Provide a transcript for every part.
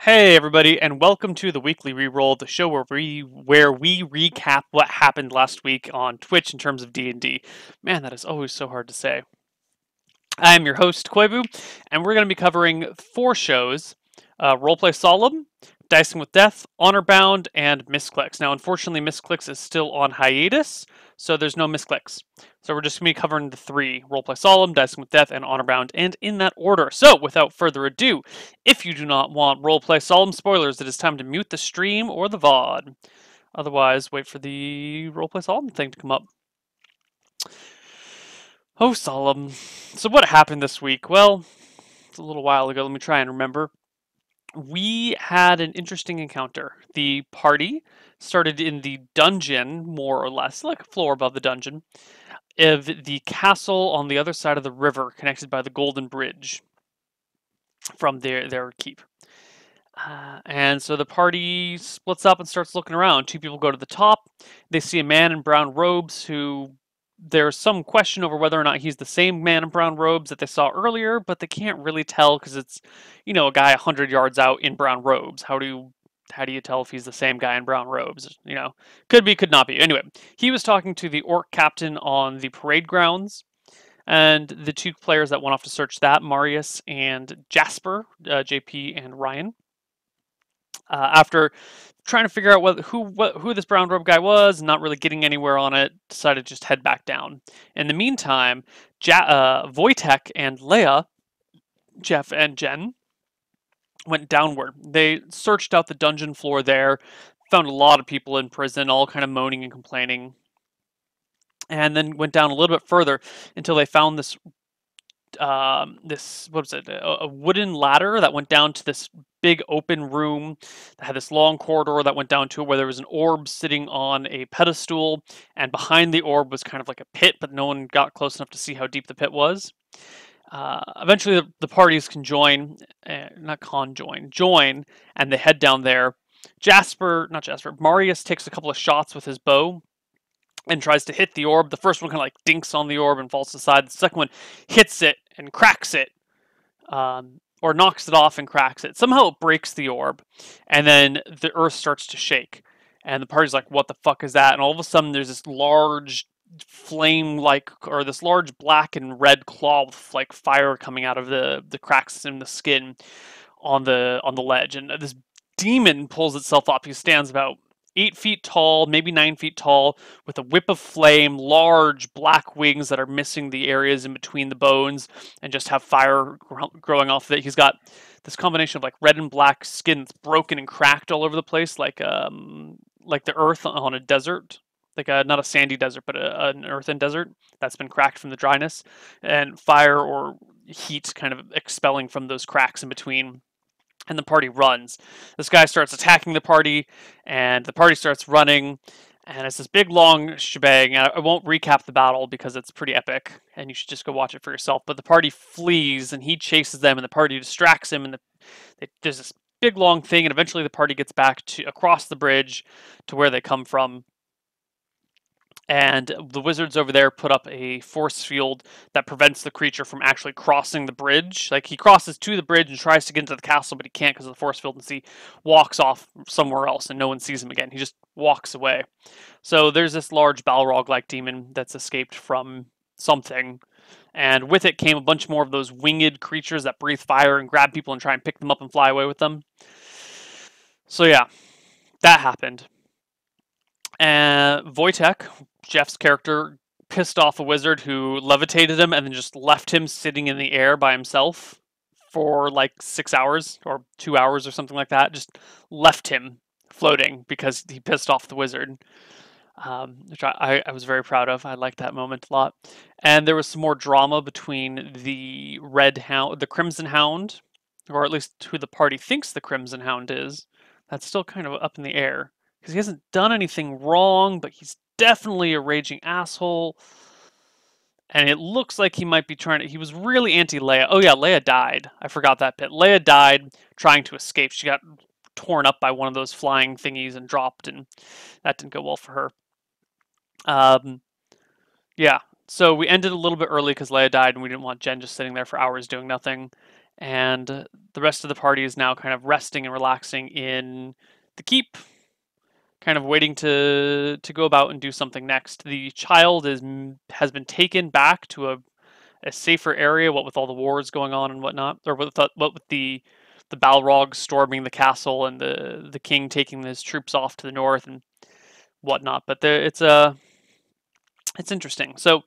Hey everybody, and welcome to the weekly reroll, the show where we recap what happened last week on Twitch in terms of D&D. Man, that is always so hard to say. I am your host Koivu, and we're going to be covering four shows: Roleplay Solemn, Dicing with Death, Honor Bound, and Misclicks. Now, unfortunately, Misclicks is still on hiatus, so there's no Misclicks. So we're just going to be covering the three: Roleplay Solemn, Dicing with Death, and Honor Bound, and in that order. So, without further ado, if you do not want Roleplay Solemn spoilers, it is time to mute the stream or the VOD. Otherwise, wait for the Roleplay Solemn thing to come up. Oh, Solemn. So what happened this week? Well, it's a little while ago. Let me try and remember. We had an interesting encounter. The party started in the dungeon, more or less, like a floor above the dungeon, of the castle on the other side of the river, connected by the Golden Bridge from their keep. And so the party splits up and starts looking around. Two people go to the top. They see a man in brown robes who there's some question over whether or not he's the same man in brown robes that they saw earlier, but they can't really tell because it's, a guy 100 yards out in brown robes. How do you tell if he's the same guy in brown robes? Could be, could not be. Anyway, he was talking to the orc captain on the parade grounds, and the two players that went off to search that, Marius and Jasper, JP and Ryan. After trying to figure out who this brown robe guy was, not really getting anywhere on it, decided to just head back down. In the meantime, Wojtek and Leia, Jeff and Jen, went downward. They searched out the dungeon floor there, found a lot of people in prison, all kind of moaning and complaining, and then went down a little bit further until they found this what was it? A wooden ladder that went down to this big open room that had this long corridor that went down to where there was an orb sitting on a pedestal, and behind the orb was kind of like a pit, but no one got close enough to see how deep the pit was. Eventually, the parties can join, join, and they head down there. Marius takes a couple of shots with his bow and tries to hit the orb. The first one kind of like dinks on the orb and falls to the side. The second one hits it and cracks it, or knocks it off and cracks it. Somehow it breaks the orb, and then the earth starts to shake. And the party's like, what the fuck is that? And all of a sudden there's this large this large black and red claw with like fire coming out of the cracks in the skin on the ledge. And this demon pulls itself up. He stands about 8 feet tall, maybe 9 feet tall, with a whip of flame, large black wings that are missing the areas in between the bones, and just have fire growing off of it. He's got this combination of like red and black skin that's broken and cracked all over the place, like the earth on a desert, not a sandy desert, but an earthen desert that's been cracked from the dryness, and fire or heat kind of expelling from those cracks in between. And the party runs. This guy starts attacking the party, and the party starts running, and it's this big, long shebang. I won't recap the battle because it's pretty epic, and you should just go watch it for yourself. But the party flees, and he chases them, and the party distracts him, and there's this big, long thing, and eventually the party gets back across the bridge to where they come from. And the wizards over there put up a force field that prevents the creature from actually crossing the bridge. Like, he crosses to the bridge and tries to get into the castle, but he can't because of the force field, and he walks off somewhere else, and no one sees him again. He just walks away. So there's this large Balrog-like demon that's escaped from something, and with it came a bunch more of those winged creatures that breathe fire and grab people and try and pick them up and fly away with them. So yeah, that happened. And Wojtek, Jeff's character, pissed off a wizard who levitated him and then just left him sitting in the air by himself for like 6 hours or 2 hours or something like that. Just left him floating because he pissed off the wizard, which I was very proud of. I liked that moment a lot. And there was some more drama between the Crimson Hound, or at least who the party thinks the Crimson Hound is. That's still kind of up in the air, because he hasn't done anything wrong, but he's definitely a raging asshole. And it looks like he might be he was really anti-Leia. Oh yeah, Leia died. I forgot that bit. Leia died trying to escape. She got torn up by one of those flying thingies and dropped, and that didn't go well for her. Yeah, so we ended a little bit early because Leia died, and we didn't want Jen just sitting there for hours doing nothing. and the rest of the party is now kind of resting and relaxing in the keep, kind of waiting to go about and do something next. The child has been taken back to a safer area, what with all the wars going on and whatnot, or what with the Balrogs storming the castle and the king taking his troops off to the north and whatnot. But it's interesting. So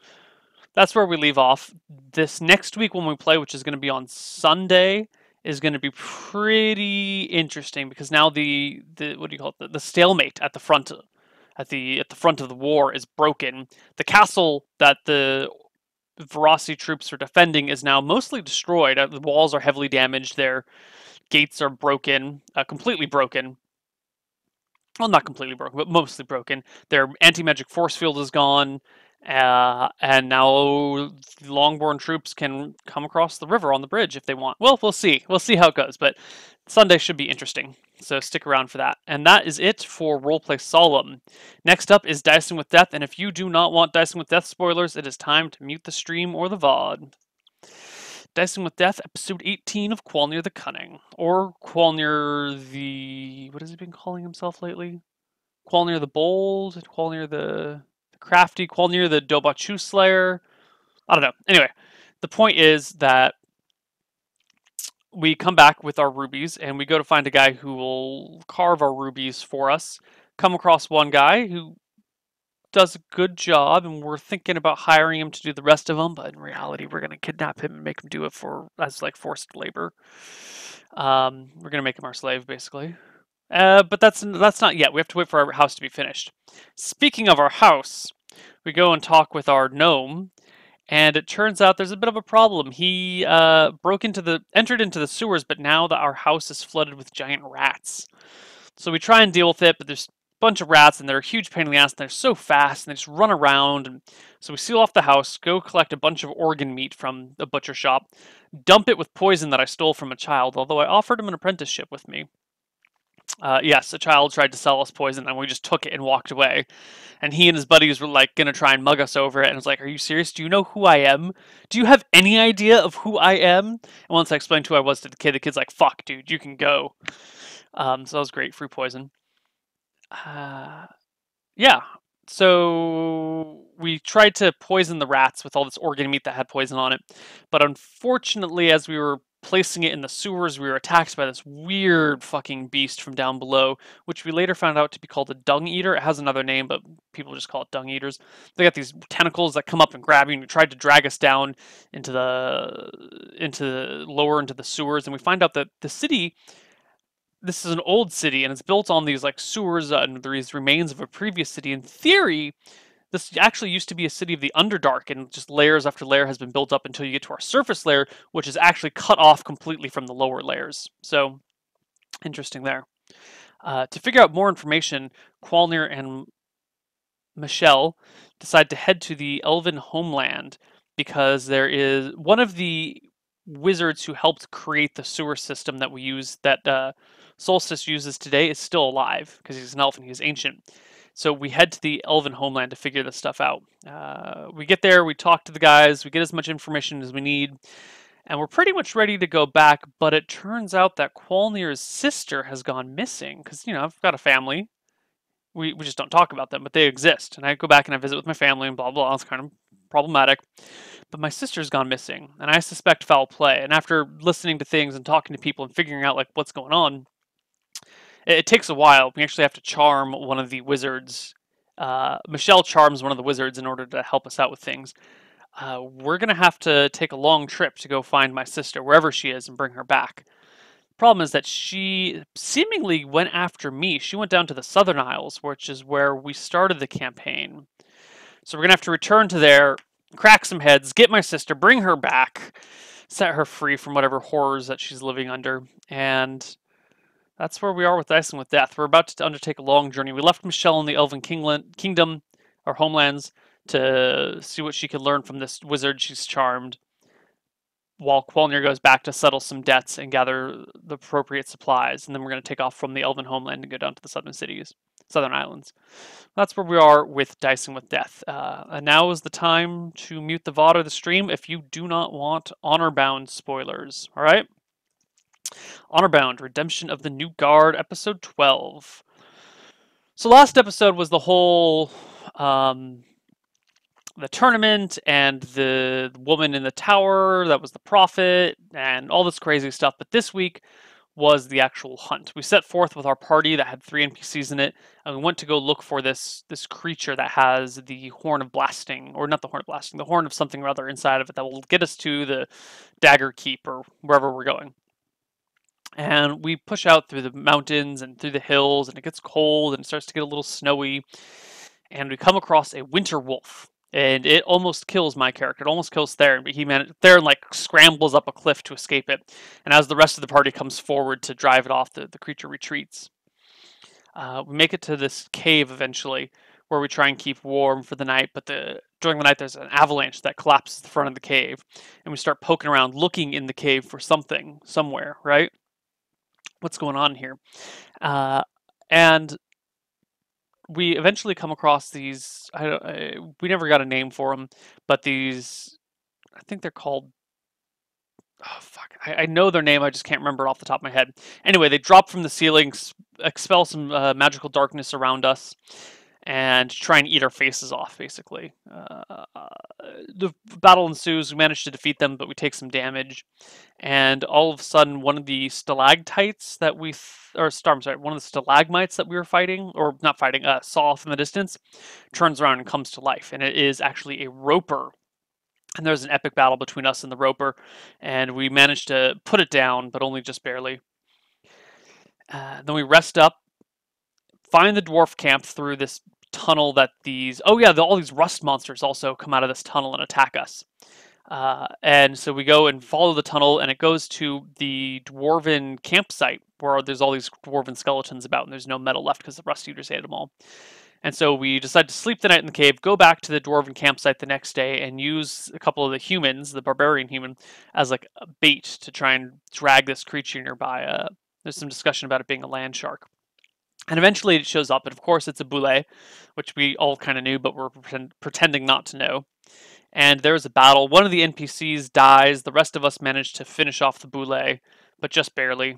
that's where we leave off. This next week when we play, which is going to be on Sunday, is going to be pretty interesting because now the what do you call it? The stalemate at the front of the war is broken. The castle that the Verossi troops are defending is now mostly destroyed. The walls are heavily damaged. Their gates are broken, completely broken. Well, not completely broken, but mostly broken. Their anti-magic force field is gone, and now the Longborn troops can come across the river on the bridge if they want. Well, we'll see. We'll see how it goes, but Sunday should be interesting, so stick around for that. And that is it for Roleplay Solemn. Next up is Dicing with Death, and if you do not want Dicing with Death spoilers, it is time to mute the stream or the VOD. Dicing with Death, episode 18 of Qualnir the Cunning. Or Qualnir the... what has he been calling himself lately? Qualnir the Bold? Qualnir the Crafty? Qualnir the Dobachu Slayer? I don't know. Anyway, the point is that we come back with our rubies, and we go to find a guy who will carve our rubies for us. Come across one guy who does a good job, and we're thinking about hiring him to do the rest of them, but in reality we're going to kidnap him and make him do it as like forced labor. We're going to make him our slave, basically. But that's not yet. We have to wait for our house to be finished. Speaking of our house, we go and talk with our gnome, and it turns out there's a bit of a problem. He entered into the sewers, but now that our house is flooded with giant rats. So we try and deal with it, but there's bunch of rats, and they're a huge pain in the ass, and they're so fast, and they just run around. And so we seal off the house, go collect a bunch of organ meat from the butcher shop, dump it with poison that I stole from a child, although I offered him an apprenticeship with me. Yes, a child tried to sell us poison, and we just took it and walked away. And he and his buddies were like gonna try and mug us over it, and I was like, "Are you serious? Do you know who I am? Do you have any idea of who I am?" And once I explained who I was to the kid's like, "Fuck, dude, you can go." So that was great, free poison. Yeah, so we tried to poison the rats with all this organ meat that had poison on it, but unfortunately, as we were placing it in the sewers, we were attacked by this weird fucking beast from down below, which we later found out to be called a dung eater. It has another name, but people just call it dung eaters. They got these tentacles that come up and grab you, and tried to drag us down into lower into the sewers, and we find out that the city, this is an old city, and it's built on these like sewers and these remains of a previous city. In theory, this actually used to be a city of the Underdark, and just layers after layer has been built up until you get to our surface layer, which is actually cut off completely from the lower layers. So, interesting there. To figure out more information, Qualnir and Michelle decide to head to the Elven homeland because there is one of the wizards who helped create the sewer system that we use, that Solstice uses today, is still alive because he's an elf and he's ancient. So we head to the Elven homeland to figure this stuff out. We get there, we talk to the guys, we get as much information as we need, and we're pretty much ready to go back, but it turns out that Qualnir's sister has gone missing because, you know, I've got a family. We just don't talk about them, but they exist. And I go back and I visit with my family and blah, blah, blah. It's kind of problematic. But my sister's gone missing, and I suspect foul play. And after listening to things and talking to people and figuring out like what's going on, it takes a while. We actually have to charm one of the wizards. Michelle charms one of the wizards in order to help us out with things. We're going to have to take a long trip to go find my sister, wherever she is, and bring her back. Problem is that she seemingly went after me. She went down to the Southern Isles, which is where we started the campaign. So we're going to have to return to there, crack some heads, get my sister, bring her back, set her free from whatever horrors that she's living under. And that's where we are with Dicing with Death. We're about to undertake a long journey. We left Michelle in the Elven Kingdom, or homelands, to see what she could learn from this wizard she's charmed, while Qualnir goes back to settle some debts and gather the appropriate supplies. And then we're going to take off from the Elven homeland and go down to the Southern Islands. That's where we are with Dicing with Death. And now is the time to mute the VOD or the stream if you do not want honor-bound spoilers. All right? Honorbound, Redemption of the New Guard, episode 12. So last episode was the whole the tournament and the woman in the tower that was the prophet and all this crazy stuff. But this week was the actual hunt. We set forth with our party that had 3 NPCs in it, and we went to go look for this creature that has the horn of blasting, or not the horn of blasting, the horn of something or other inside of it that will get us to the Dagger Keep or wherever we're going. And we push out through the mountains and through the hills, and it gets cold and it starts to get a little snowy. And we come across a winter wolf, and it almost kills my character. It almost kills Theron, but Theron like scrambles up a cliff to escape it. And as the rest of the party comes forward to drive it off, the creature retreats. We make it to this cave eventually, where we try and keep warm for the night. But during the night, there's an avalanche that collapses the front of the cave, and we start poking around, looking in the cave for something somewhere. Right? What's going on here? And we eventually come across these. We never got a name for them, but these. I think they're called. Oh fuck! I know their name. I just can't remember it off the top of my head. Anyway, they drop from the ceiling, expel some magical darkness around us, and try and eat our faces off. Basically, the battle ensues. We manage to defeat them, but we take some damage. And all of a sudden, one of the stalactites that one of the stalagmites that we were fighting, or not fighting, saw from the distance, turns around and comes to life. And it is actually a roper. And there's an epic battle between us and the roper, and we managed to put it down, but only just barely. Then we rest up, find the dwarf camp through this tunnel that all these rust monsters also come out of this tunnel and attack us. And so we go and follow the tunnel, and it goes to the dwarven campsite where there's all these dwarven skeletons about, and there's no metal left because the rust eaters ate them all. And so we decide to sleep the night in the cave, go back to the dwarven campsite the next day, and use a couple of the humans, the barbarian human, as like a bait to try and drag this creature nearby. There's some discussion about it being a land shark. And eventually it shows up, and of course it's a boule, which we all kind of knew, but we're pretending not to know. And there's a battle. One of the NPCs dies. The rest of us managed to finish off the boule, but just barely.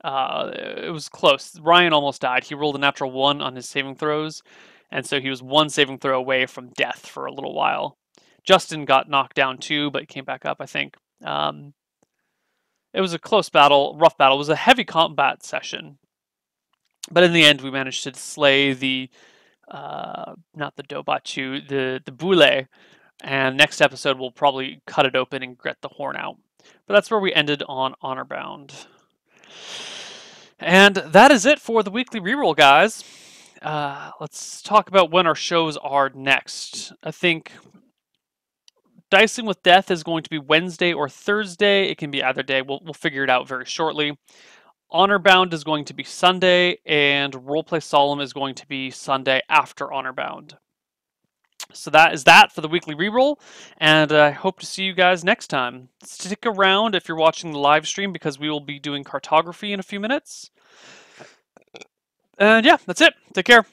It was close. Ryan almost died. He rolled a natural 1 on his saving throws, and so he was 1 saving throw away from death for a little while. Justin got knocked down too, but came back up, I think. It was a close battle, rough battle. It was a heavy combat session. But in the end, we managed to slay the, not the Dobachu, the boule. And next episode, we'll probably cut it open and get the horn out. But that's where we ended on Honorbound. And that is it for the weekly reroll, guys. Let's talk about when our shows are next. I think Dicing with Death is going to be Wednesday or Thursday. It can be either day. We'll figure it out very shortly. Honorbound is going to be Sunday, and Roleplay Solemn is going to be Sunday after Honorbound. So that is that for the weekly reroll, and I hope to see you guys next time. Stick around if you're watching the live stream, because we will be doing cartography in a few minutes. And yeah, that's it. Take care.